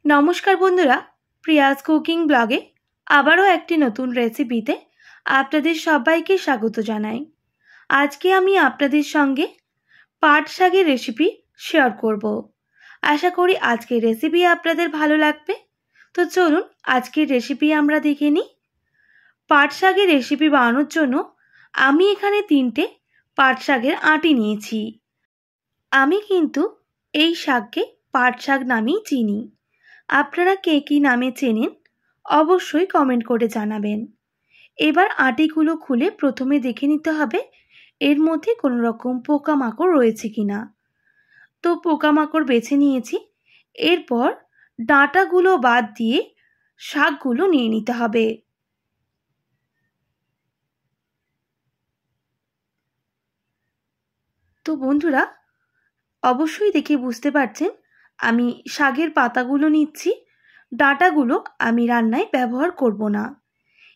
নমস্কার বন্ধুরা, Prius cooking ব্লগে আবারও একটি নতুন রেসিপিতে আপনাদের সবাইকে স্বাগত জানাই। আজকে আমি আপনাদের সঙ্গে পাট শাকের রেসিপি শেয়ার করব। আশা করি আজকের রেসিপি আপনাদের ভালো লাগবে। তো চলুন আজকের রেসিপি আমরা দেখে নিই। পাট শাকের রেসিপি বানানোর জন্য আমি এখানে 3টে পাট শাকের আঁটি নিয়েছি। আমি কিন্তু এই শাককে পাট শাক নামেই চিনি। আপনারা কে কী নামে চেনেন অবশ্যই কমেন্ট করে জানাবেন। এবার আটিগুলো খুলে প্রথমে দেখে নিতে হবে এর মধ্যে কোনো রকম পোকামাকড় রয়েছে কিনা। তো পোকামাকড় বেছে নিয়েছি। এরপর ডাঁটাগুলো বাদ দিয়ে শাকগুলো নিয়ে নিতে হবে। তো বন্ধুরা, অবশ্যই দেখে বুঝতে পারছেন আমি শাকের পাতাগুলো নিচ্ছি, ডাঁটাগুলো আমি রান্নায় ব্যবহার করব না।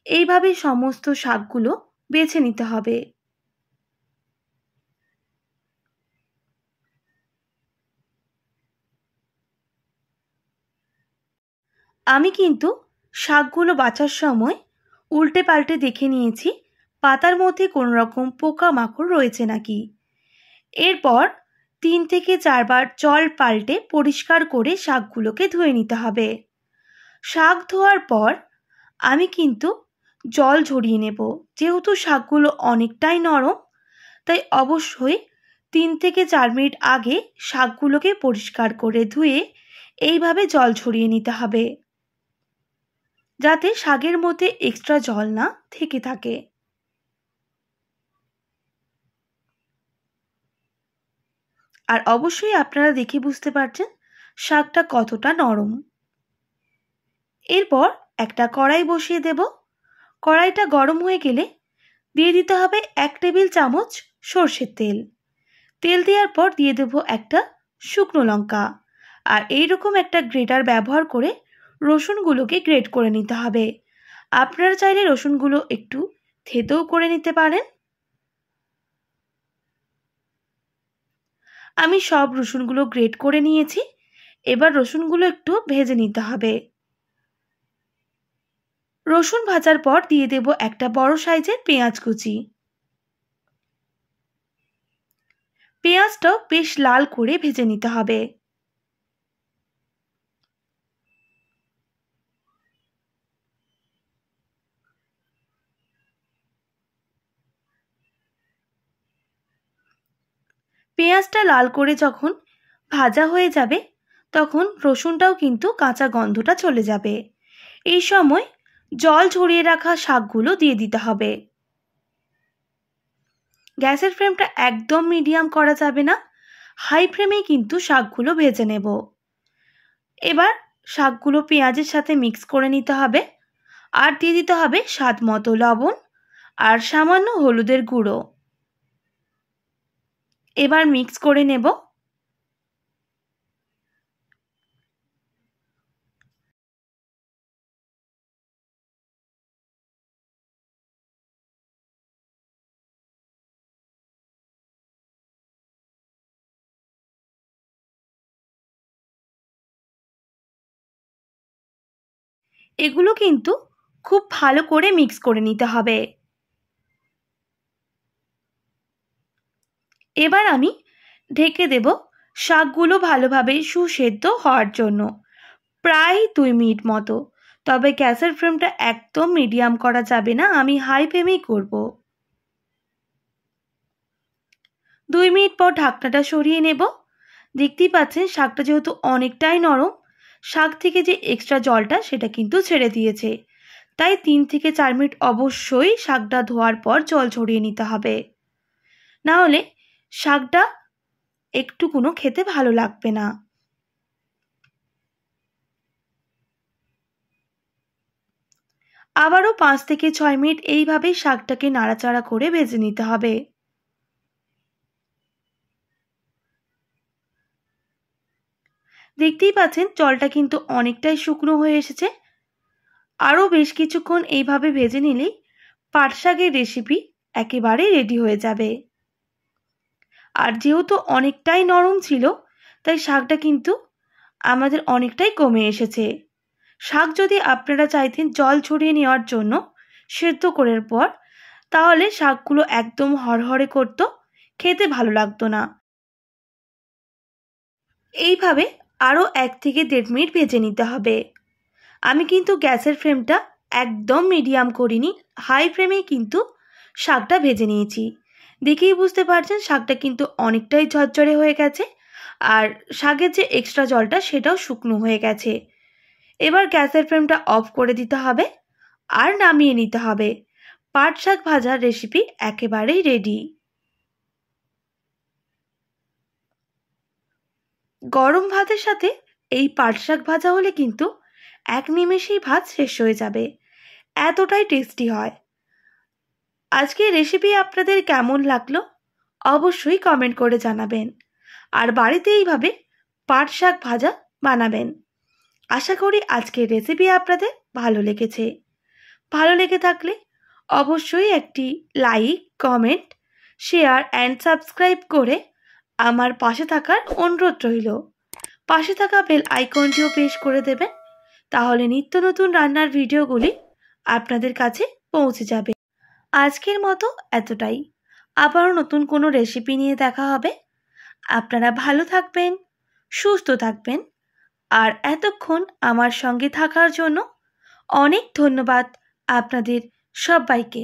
এইভাবে সমস্ত শাকগুলো বেছে নিতে হবে। আমি কিন্তু শাকগুলো বাছার সময় উল্টে পাল্টে দেখে নিয়েছি পাতার মধ্যে কোনো রকম পোকামাকড় রয়েছে নাকি। এরপর 3 থেকে 4 বার জল পাল্টে পরিষ্কার করে শাকগুলোকে ধুয়ে নিতে হবে। শাক ধোয়ার পর আমি কিন্তু জল ঝরিয়ে নেব। যেহেতু শাকগুলো অনেকটাই নরম, তাই অবশ্যই 3 থেকে 4 মিনিট আগে শাকগুলোকে পরিষ্কার করে ধুয়ে এইভাবে জল ঝরিয়ে নিতে হবে, যাতে শাকের মধ্যে এক্সট্রা জল না থেকে থাকে। আর অবশ্যই আপনারা দেখে বুঝতে পারছেন শাকটা কতটা নরম। এরপর একটা কড়াই বসিয়ে দেব। কড়াইটা গরম হয়ে গেলে দিয়ে দিতে হবে 1 টেবিল চামচ সর্ষের তেল। তেল দেওয়ার পর দিয়ে দেব একটা শুকনো লঙ্কা। আর এইরকম একটা গ্রেটার ব্যবহার করে রসুনগুলোকে গ্রেট করে নিতে হবে। আপনারা চাইলে রসুনগুলো একটু থেতেও করে নিতে পারেন। আমি সব রসুনগুলো গ্রেট করে নিয়েছি। এবার রসুনগুলো একটু ভেজে নিতে হবে। রসুন ভাজার পর দিয়ে দেব একটা বড় সাইজের পেঁয়াজ কুচি। পেঁয়াজটাও বেশ লাল করে ভেজে নিতে হবে। পেঁয়াজটা লাল করে যখন ভাজা হয়ে যাবে তখন রসুনটাও কিন্তু কাঁচা গন্ধটা চলে যাবে। এই সময় জল ঝরিয়ে রাখা শাকগুলো দিয়ে দিতে হবে। গ্যাসের ফ্লেমটা একদম মিডিয়াম করা যাবে না, হাই ফ্লেমেই কিন্তু শাকগুলো ভেজে নেব। এবার শাকগুলো পেঁয়াজের সাথে মিক্স করে নিতে হবে। আর দিয়ে দিতে হবে স্বাদ মতো লবণ আর সামান্য হলুদের গুঁড়ো। এবার মিক্স করে নেব। এগুলো কিন্তু খুব ভালো করে মিক্স করে নিতে হবে। এবার আমি ঢেকে দেব শাকগুলো ভালোভাবে সুসেদ্ধ হওয়ার জন্য, প্রায় 2 মিনিট মতো। তবে গ্যাসের ফ্লেমটা একদম মিডিয়াম করা যাবে না, আমি হাই ফ্লেমেই করব। 2 মিনিট পর ঢাকনাটা সরিয়ে নেব। দেখতেই পাচ্ছেন শাকটা যেহেতু অনেকটাই নরম, শাক থেকে যে এক্সট্রা জলটা সেটা কিন্তু ছেড়ে দিয়েছে। তাই 3 থেকে 4 মিনিট অবশ্যই শাকটা ধোয়ার পর জল ঝরিয়ে নিতে হবে, না হলে শাকটা একটুকুনো খেতে ভালো লাগবে না। আবারও 5 থেকে 6 মিনিট এইভাবে শাকটাকে নাড়াচাড়া করে ভেজে নিতে হবে। দেখতেই পাচ্ছেন জলটা কিন্তু অনেকটাই শুকনো হয়ে এসেছে। আরও বেশ কিছুক্ষণ এইভাবে ভেজে নিলেই পাট শাকের রেসিপি একেবারে রেডি হয়ে যাবে। আর যেহেতু অনেকটাই নরম ছিল তাই শাকটা কিন্তু আমাদের অনেকটাই কমে এসেছে। শাক যদি আপনারা চাইতেন জল ছড়িয়ে নেওয়ার জন্য সেদ্ধ করার পর, তাহলে শাকগুলো একদম হরহরে করতো, খেতে ভালো লাগতো না। এইভাবে আরও 1 থেকে 1.5 মিনিট ভেজে নিতে হবে। আমি কিন্তু গ্যাসের ফ্লেমটা একদম মিডিয়াম করিনি, হাই ফ্লেমেই কিন্তু শাকটা ভেজে নিয়েছি। দেখেই বুঝতে পারছেন শাকটা কিন্তু অনেকটাই ঝরঝরে হয়ে গেছে, আর শাকের যে এক্সট্রা জলটা সেটাও শুকনো হয়ে গেছে। এবার গ্যাসের ফ্লেমটা অফ করে দিতে হবে আর নামিয়ে নিতে হবে। পাট শাক ভাজার রেসিপি একেবারেই রেডি। গরম ভাতের সাথে এই পাট শাক ভাজা হলে কিন্তু এক নিমেষেই ভাত শেষ হয়ে যাবে, এতটাই টেস্টি হয়। আজকের রেসিপি আপনাদের কেমন লাগলো অবশ্যই কমেন্ট করে জানাবেন, আর বাড়িতে এইভাবে পাট শাক ভাজা বানাবেন। আশা করি আজকের রেসিপি আপনাদের ভালো লেগেছে। ভালো লেগে থাকলে অবশ্যই একটি like, comment, share and subscribe করে আমার পাশে থাকার অনুরোধ রইল। পাশে থাকা বেল আইকনটিও প্রেস করে দেবেন, তাহলে নিত্য নতুন রান্নার ভিডিওগুলি আপনাদের কাছে পৌঁছে যাবে। আজকের মতো এতটাই। আবারও নতুন কোনো রেসিপি নিয়ে দেখা হবে। আপনারা ভালো থাকবেন, সুস্থ থাকবেন, আর এতক্ষণ আমার সঙ্গে থাকার জন্য অনেক ধন্যবাদ আপনাদের সবাইকে।